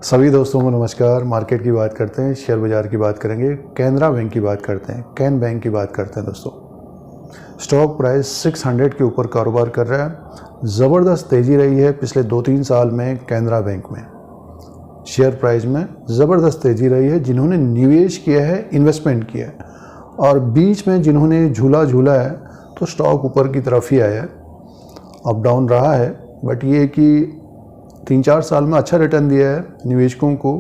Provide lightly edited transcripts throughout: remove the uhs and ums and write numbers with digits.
सभी दोस्तों को नमस्कार। मार्केट की बात करते हैं, शेयर बाज़ार की बात करेंगे, कैनरा बैंक की बात करते हैं, कैन बैंक की बात करते हैं। दोस्तों स्टॉक प्राइस 600 के ऊपर कारोबार कर रहा है। ज़बरदस्त तेज़ी रही है पिछले 2-3 साल में कैनरा बैंक में। शेयर प्राइस में ज़बरदस्त तेज़ी रही है। जिन्होंने निवेश किया है, इन्वेस्टमेंट किया है और बीच में जिन्होंने झूला है तो स्टॉक ऊपर की तरफ ही आया है। अप डाउन रहा है, बट ये कि 3-4 साल में अच्छा रिटर्न दिया है निवेशकों को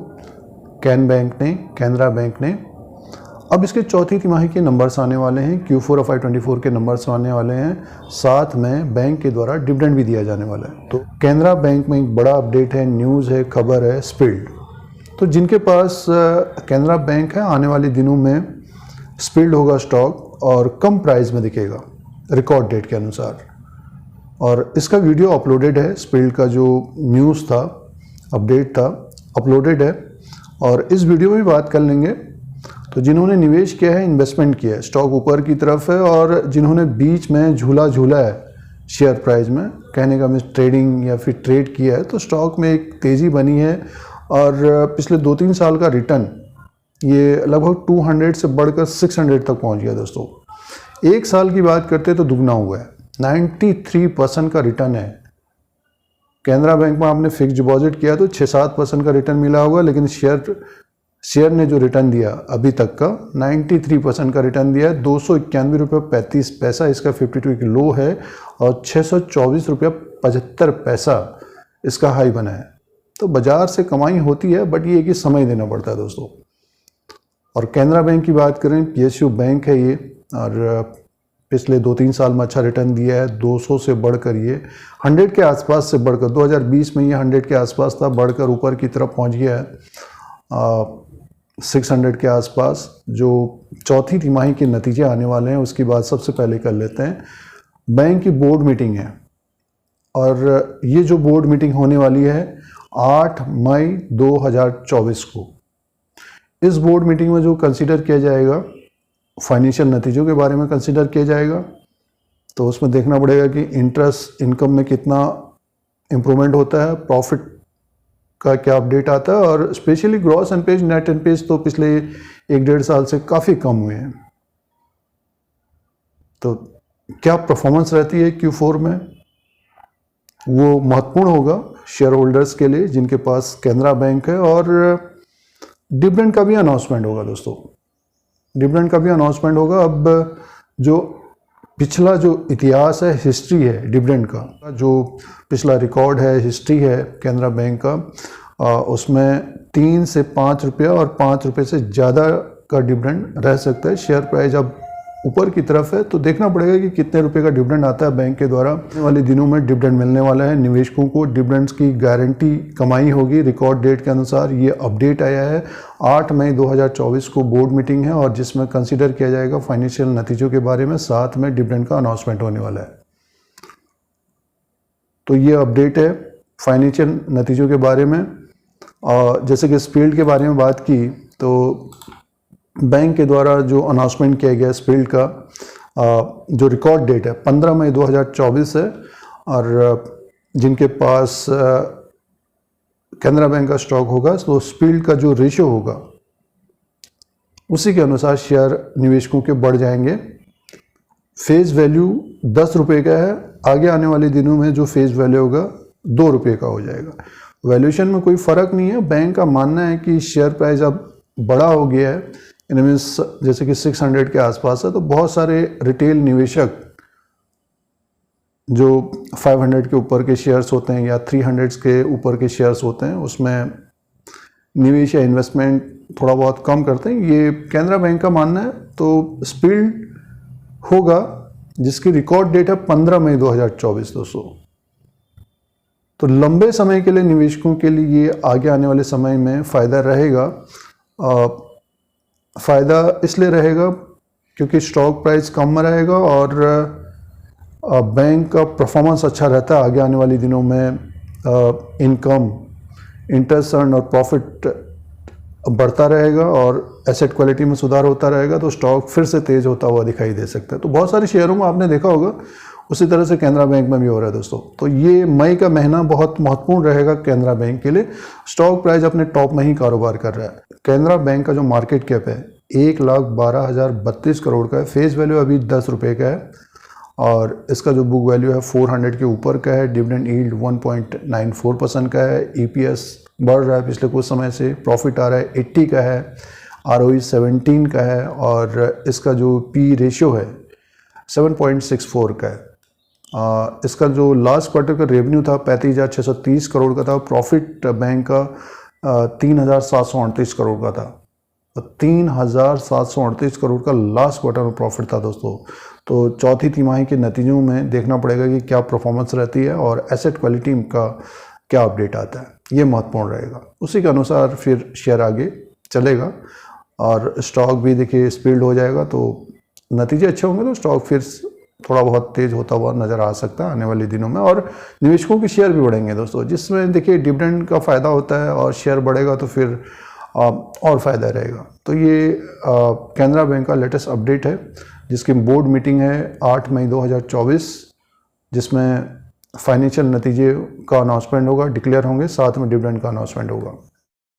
कैनरा बैंक ने। अब इसके चौथी तिमाही के नंबर्स आने वाले हैं, Q4 FY 24 के नंबर्स आने वाले हैं। साथ में बैंक के द्वारा डिविडेंड भी दिया जाने वाला है। तो कैनरा बैंक में एक बड़ा अपडेट है, न्यूज़ है, खबर है, स्पिल्ड। तो जिनके पास कैनरा बैंक है, आने वाले दिनों में स्पिल्ड होगा स्टॉक और कम प्राइस में दिखेगा रिकॉर्ड डेट के अनुसार। और इसका वीडियो अपलोडेड है, स्पिल्ड का जो न्यूज़ था, अपडेट था, अपलोडेड है और इस वीडियो में भी बात कर लेंगे। तो जिन्होंने निवेश किया है, इन्वेस्टमेंट किया है, स्टॉक ऊपर की तरफ है और जिन्होंने बीच में झूला है शेयर प्राइस में, कहने का मीन्स ट्रेडिंग या फिर ट्रेड किया है, तो स्टॉक में एक तेज़ी बनी है। और पिछले 2-3 साल का रिटर्न ये लगभग 200 से बढ़कर 600 तक पहुँच गया। दोस्तों एक साल की बात करते तो दुगना हुआ है, 93% का रिटर्न है। कैनरा बैंक में आपने फिक्स डिपॉजिट किया तो 6-7% का रिटर्न मिला होगा, लेकिन शेयर ने जो रिटर्न दिया अभी तक का 93% का रिटर्न दिया है। 291 रुपये 35 पैसा इसका 52 की लो है और 624 रुपये 75 पैसा इसका हाई बना है। तो बाजार से कमाई होती है, बट ये कि समय देना पड़ता है दोस्तों। और कैनरा बैंक की बात करें, PSU बैंक है ये, और पिछले 2-3 साल में अच्छा रिटर्न दिया है। 200 से बढ़कर ये 100 के आसपास से बढ़कर 2020 में ये 100 के आसपास था, बढ़कर ऊपर की तरफ पहुंच गया है 600 के आसपास। जो चौथी तिमाही के नतीजे आने वाले हैं उसकी बात सबसे पहले कर लेते हैं। बैंक की बोर्ड मीटिंग है और ये जो बोर्ड मीटिंग होने वाली है 8 मई 2024 को। इस बोर्ड मीटिंग में जो कंसीडर किया जाएगा, फाइनेंशियल नतीजों के बारे में कंसीडर किया जाएगा। तो उसमें देखना पड़ेगा कि इंटरेस्ट इनकम में कितना इम्प्रूवमेंट होता है, प्रॉफिट का क्या अपडेट आता है, और specially gross NPAs, net NPAs तो पिछले 1-1.5 साल से काफ़ी कम हुए हैं। तो क्या परफॉर्मेंस रहती है Q4 में, वो महत्वपूर्ण होगा शेयर होल्डर्स के लिए जिनके पास कैनरा बैंक है। और डिविडेंड का भी अनाउंसमेंट होगा दोस्तों, डिविडेंड का भी अनाउंसमेंट होगा। अब जो पिछला जो इतिहास है, हिस्ट्री है डिविडेंड का, जो पिछला रिकॉर्ड है, हिस्ट्री है कैनरा बैंक का, उसमें 3 से 5 रुपये और 5 रुपये से ज़्यादा का डिविडेंड रह सकता है। शेयर प्राइस अब ऊपर की तरफ है तो देखना पड़ेगा कि कितने रुपए का डिविडेंड आता है बैंक के द्वारा। आने वाले दिनों में डिविडेंड मिलने वाला है निवेशकों को, डिविडेंड्स की गारंटी कमाई होगी रिकॉर्ड डेट के अनुसार। ये अपडेट आया है 8 मई 2024 को बोर्ड मीटिंग है और जिसमें कंसीडर किया जाएगा फाइनेंशियल नतीजों के बारे में, साथ में डिविडेंड का अनाउंसमेंट होने वाला है। तो ये अपडेट है फाइनेंशियल नतीजों के बारे में। और जैसे कि स्पिल्ड के बारे में बात की तो बैंक के द्वारा जो अनाउंसमेंट किया गया स्पिल्ड का जो रिकॉर्ड डेट है 15 मई 2024 है। और जिनके पास कैनरा बैंक का स्टॉक होगा तो स्पिल्ड का जो रेशियो होगा उसी के अनुसार शेयर निवेशकों के बढ़ जाएंगे। फेस वैल्यू 10 रुपये का है, आगे आने वाले दिनों में जो फेस वैल्यू होगा 2 रुपये का हो जाएगा। वैल्यूएशन में कोई फ़र्क नहीं है। बैंक का मानना है कि शेयर प्राइस अब बड़ा हो गया है, मीन्स जैसे कि 600 के आसपास है, तो बहुत सारे रिटेल निवेशक जो 500 के ऊपर के शेयर्स होते हैं या 300 के ऊपर के शेयर्स होते हैं उसमें निवेश या इन्वेस्टमेंट थोड़ा बहुत कम करते हैं, ये कैनरा बैंक का मानना है। तो स्पिल्ड होगा जिसकी रिकॉर्ड डेट है 15 मई 2024 दोस्तों। तो लंबे समय के लिए निवेशकों के लिए ये आगे आने वाले समय में फ़ायदा रहेगा। फ़ायदा इसलिए रहेगा क्योंकि स्टॉक प्राइस कम रहेगा और बैंक का परफॉर्मेंस अच्छा रहता है। आगे आने वाले दिनों में इनकम, इंटरेस्ट अर्न और प्रॉफिट बढ़ता रहेगा और एसेट क्वालिटी में सुधार होता रहेगा, तो स्टॉक फिर से तेज़ होता हुआ दिखाई दे सकता है। तो बहुत सारे शेयरों में आपने देखा होगा उसी तरह से कैनरा बैंक में भी हो रहा है दोस्तों। तो ये मई का महीना बहुत महत्वपूर्ण रहेगा कैनरा बैंक के लिए। स्टॉक प्राइस अपने टॉप में ही कारोबार कर रहा है। कैनरा बैंक का जो मार्केट कैप है 1,12,032 करोड़ का है। फेस वैल्यू अभी 10 रुपये का है और इसका जो बुक वैल्यू है 400 के ऊपर का है। डिविडेंड यील्ड 1.94% का है। EPS बढ़ रहा है पिछले कुछ समय से। प्रॉफिट आ रहा है 80 का है। ROE 17 का है और इसका जो P रेशियो है 7.64 का है। इसका जो लास्ट क्वार्टर का रेवेन्यू था 35,630 करोड़ का था। प्रॉफिट बैंक का 3,738 करोड़ का था। तो 3,738 करोड़ का लास्ट क्वार्टर में प्रॉफिट था दोस्तों। तो चौथी तिमाही के नतीजों में देखना पड़ेगा कि क्या परफॉर्मेंस रहती है और एसेट क्वालिटी का क्या अपडेट आता है, ये महत्वपूर्ण रहेगा। उसी के अनुसार फिर शेयर आगे चलेगा और स्टॉक भी देखिए स्पीड हो जाएगा। तो नतीजे अच्छे होंगे तो स्टॉक फिर थोड़ा बहुत तेज होता हुआ नज़र आ सकता है आने वाले दिनों में। और निवेशकों के शेयर भी बढ़ेंगे दोस्तों, जिसमें देखिए डिविडेंड का फ़ायदा होता है और शेयर बढ़ेगा तो फिर और फ़ायदा रहेगा। तो ये कैनरा बैंक का लेटेस्ट अपडेट है, जिसकी बोर्ड मीटिंग है 8 मई 2024, जिसमें फाइनेंशियल नतीजे का अनाउंसमेंट होगा, डिक्लेयर होंगे, साथ में डिविडेंड का अनाउंसमेंट होगा।